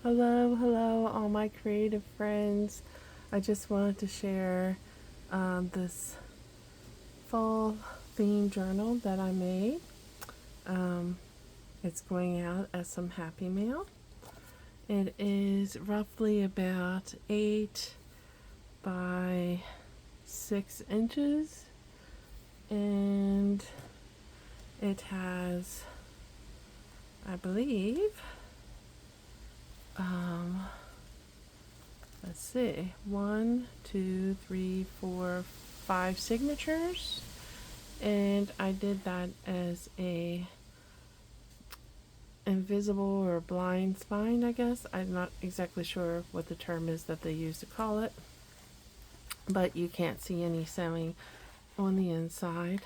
Hello, hello, all my creative friends. I just wanted to share this fall theme journal that I made. Um, it's going out as some happy mail. It is roughly about 8 by 6 inches, and it has, I believe, um, let's see, 1, 2, 3, 4, 5 signatures, and I did that as a invisible or blind spine, I guess. I'm not exactly sure what the term is that they use to call it, but you can't see any sewing on the inside.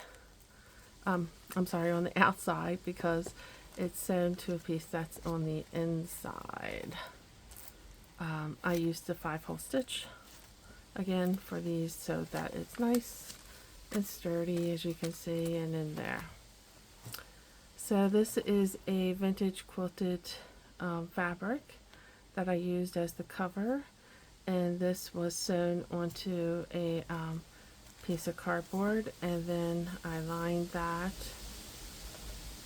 I'm sorry, on the outside, because it's sewn to a piece that's on the inside. I used the 5-hole stitch again for these so that it's nice and sturdy, as you can see, and in there. So this is a vintage quilted fabric that I used as the cover, and this was sewn onto a piece of cardboard, and then I lined that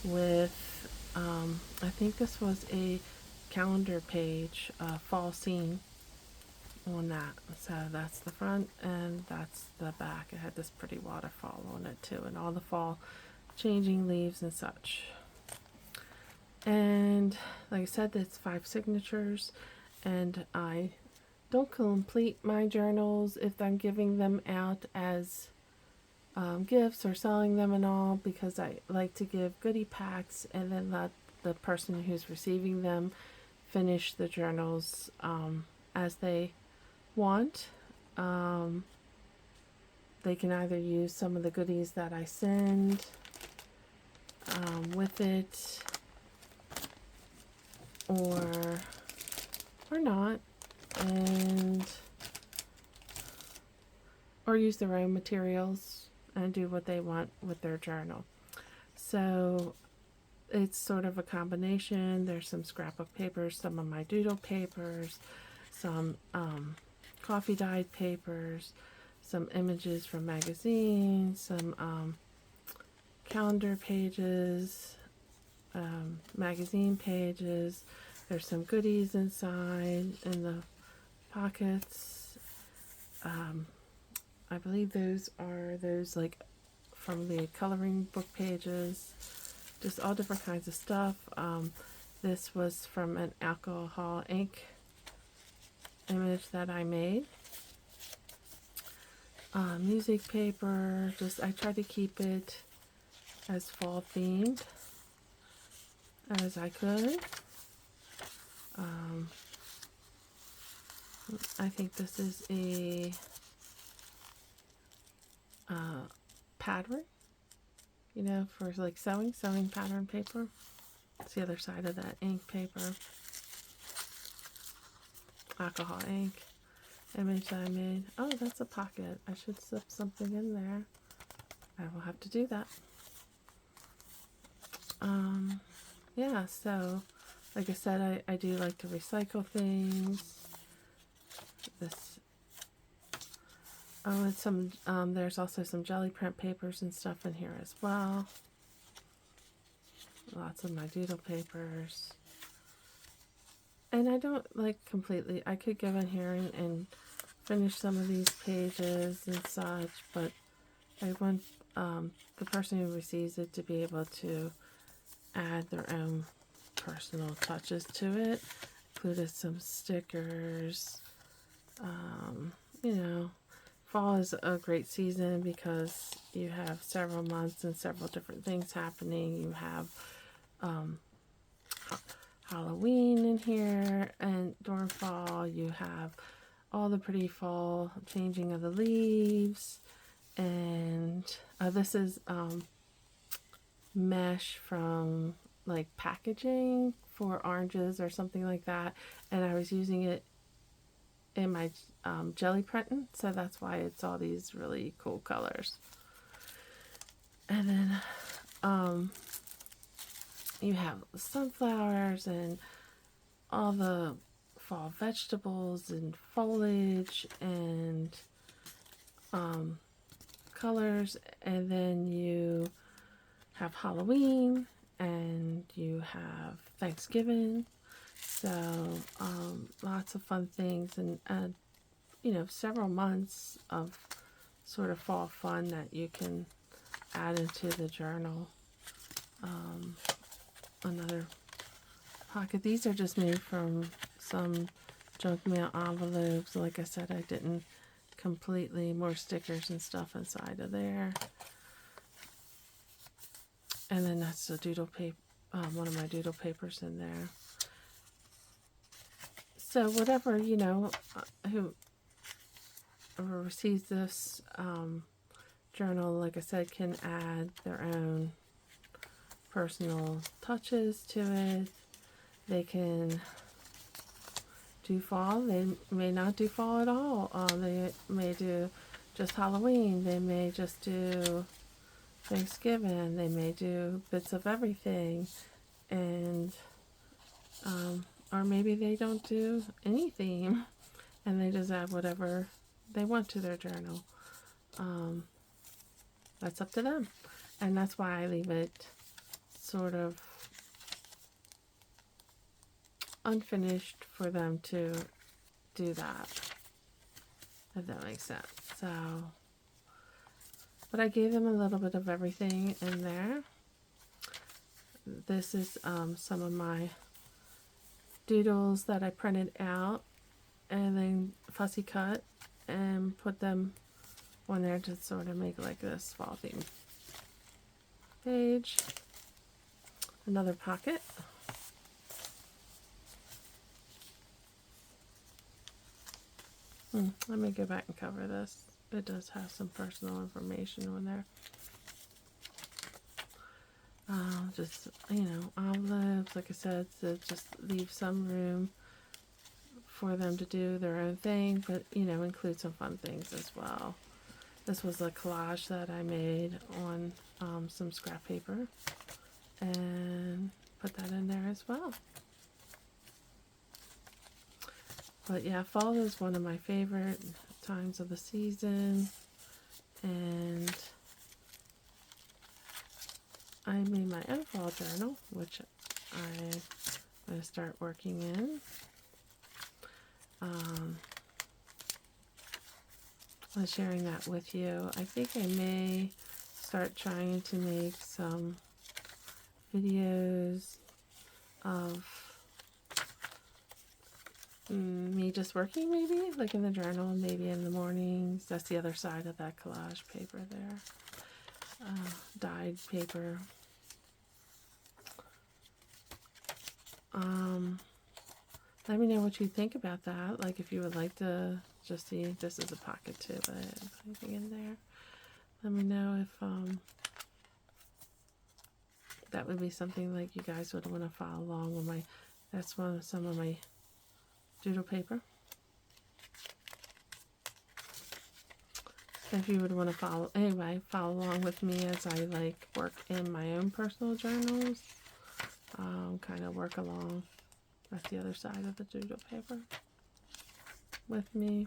with I think this was a calendar page, fall scene on that. So that's the front and that's the back. It had this pretty waterfall on it too, and all the fall changing leaves and such. And like I said, it's 5 signatures, and I don't complete my journals if I'm giving them out as gifts or selling them and all, because I like to give goodie packs and then let the person who's receiving them finish the journals as they want. They can either use some of the goodies that I send with it, or not, and or use their own materials and do what they want with their journal. So it's sort of a combination. There's some scrapbook papers, some of my doodle papers, some coffee dyed papers, some images from magazines, some calendar pages, magazine pages. There's some goodies inside in the pockets. I believe those are those like from the coloring book pages, just all different kinds of stuff. This was from an alcohol ink image that I made. Music paper, just I try to keep it as fall themed as I could. I think this is a pattern, for like sewing pattern paper. It's the other side of that ink paper, alcohol ink image that I made. Oh, that's a pocket. I should slip something in there. I will have to do that. Yeah, so like I said, I do like to recycle things. This, oh, it's some, there's also some jelly print papers and stuff in here as well. Lots of my doodle papers. And I don't like completely, I could go in here and finish some of these pages and such, but I want the person who receives it to be able to add their own personal touches to it. Included some stickers. Fall is a great season because you have several months and several different things happening. You have Halloween in here, and during fall you have all the pretty fall changing of the leaves. And this is mesh from like packaging for oranges or something like that, and I was using it in my jelly printing, so that's why it's all these really cool colors. And then you have sunflowers and all the fall vegetables and foliage and colors, and then you have Halloween and you have Thanksgiving. So lots of fun things, and you know, several months of sort of fall fun that you can add into the journal. Another pocket. These are just made from some junk mail envelopes. Like I said, I didn't completely, more stickers and stuff inside of there. And then that's the doodle paper, one of my doodle papers in there. So whatever, you know, whoever receives this journal, like I said, can add their own personal touches to it. They can do fall. They may not do fall at all. They may do just Halloween. They may just do Thanksgiving. They may do bits of everything. And or maybe they don't do any theme and they just add whatever they want to their journal. That's up to them. And that's why I leave it sort of unfinished for them to do that, if that makes sense. So, but I gave them a little bit of everything in there. This is some of my doodles that I printed out and then fussy cut and put them on there to sort of make like this fall theme page. Another pocket. Let me go back and cover this. It does have some personal information on there. Just, you know, envelopes, like I said, to just leave some room for them to do their own thing, but, you know, include some fun things as well. This was a collage that I made on some scrap paper and put that in there as well. But yeah, fall is one of my favorite times of the season, and I made my own fall journal, which I'm going to start working in. I'm sharing that with you. I think I may start trying to make some videos of me just working, maybe like in the journal, maybe in the mornings. That's the other side of that collage paper there, dyed paper. Let me know what you think about that. Like if you would like to just see, this is a pocket too, but I didn't put anything in there. Let me know if that would be something like you guys would want to follow along with my. That's some of my doodle paper. If you would want to follow along with me as I like work in my own personal journals, kind of work along. That's the other side of the doodle paper with me.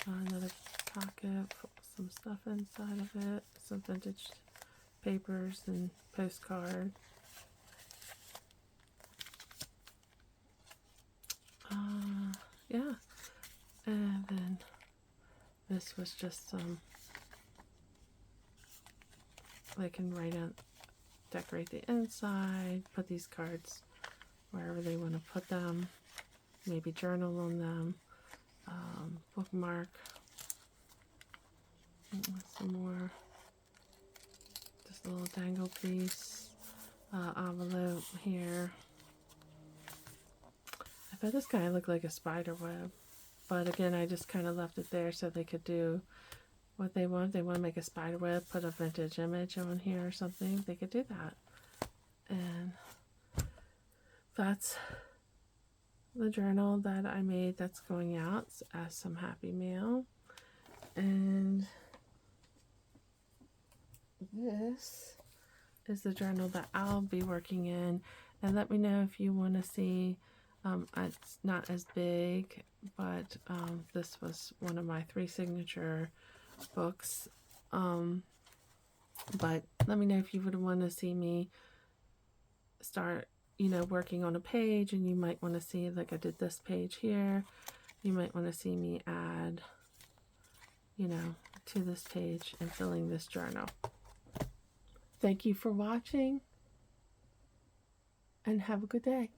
Another pocket, some stuff inside of it, some vintage papers and postcard. Yeah, and then this was just some. They can write out, decorate the inside, put these cards wherever they want to put them, maybe journal on them, bookmark, some more, just a little dangle piece, envelope here. I bet this kind of looked like a spider web, but again, I just kind of left it there so they could do what they want. If they want to make a spider web, put a vintage image on here or something, they could do that. And that's the journal that I made that's going out as some happy mail. And this is the journal that I'll be working in. And let me know if you want to see It's not as big, but this was one of my 3 signature books. But let me know if you would want to see me start, working on a page, and you might want to see, like I did this page here. You might want to see me add, to this page and filling this journal. Thank you for watching, and have a good day.